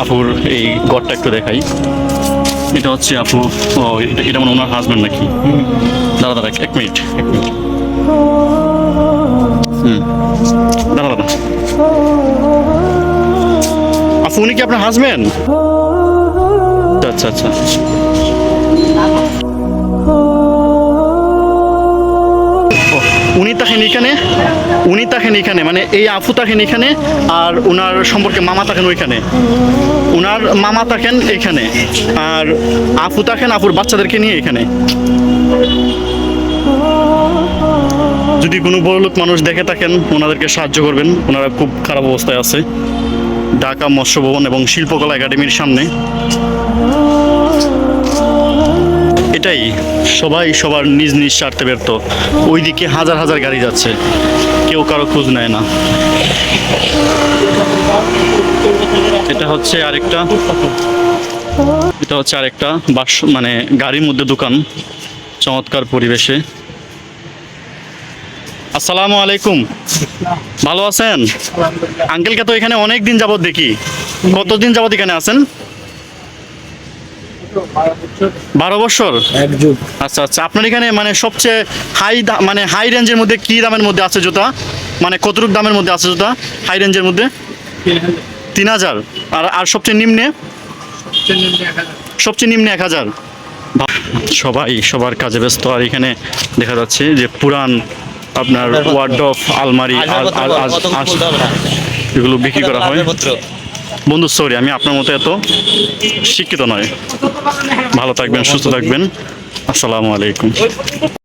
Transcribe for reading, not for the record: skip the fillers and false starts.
আপুর এই ঘরটা একটু দেখাই। এটা হচ্ছে আপু, এটা মানে ওনার হাজবেন্ড নাকি? দাঁড়া দাঁড়া এক মিনিট দাঁড়া দাঁড়া। আপু উনি কি আপনার হাজবেন্ড? আচ্ছা আচ্ছা। উনি থাকেন এখানে মানে এই আপু থাকেন এখানে, আর ওনার সম্পর্কে মামা থাকেন ওইখানে। ওনার মামা থাকেন এইখানে, আর আপু থাকেন আপুর বাচ্চাদেরকে নিয়ে এখানে। যদি কোনো বড় লোক মানুষ দেখে থাকেন ওনাদেরকে সাহায্য করবেন, ওনারা খুব খারাপ অবস্থায় আছে। ঢাকা মৎস্য ভবন এবং শিল্পকলা একাডেমির সামনে। এটাই, সবাই সবার নিজ নিজ স্বার্থে ব্যর্থ। ওইদিকে হাজার হাজার গাড়ি যাচ্ছে, কেউ কারো খোঁজ নেয় না। এটা হচ্ছে আরেকটা বাস মানে গাড়ির মধ্যে দোকান, চমৎকার পরিবেশে। আসসালামু আলাইকুম, ভালো আছেন? আঙ্কেলকে তো এখানে অনেক দিন যাবত দেখি। কতদিন যাবত এখানে আছেন? 12 বছর। আচ্ছা আচ্ছা। আপনার এখানে মানে সবচেয়ে হাই রেঞ্জের মধ্যে কি দামের মধ্যে আছে জুতা? মানে কতটুকু দামের মধ্যে আছে জুতা হাই রেঞ্জের মধ্যে? 3000। আর সবচেয়ে নিম্নে? সবচেয়ে নিম্নে 1000। সবাই সবার কাজে ব্যস্ত। আর এখানে দেখা যাচ্ছে যে পুরান আপনার ওয়ার্ডরোব, আলমারি এগুলো বিক্রি করা হয়। বন্ধু সরি, আমি আপনার মতো এত শিক্ষিত নয়। ভালো থাকবেন, সুস্থ থাকবেন। আসসালামু আলাইকুম।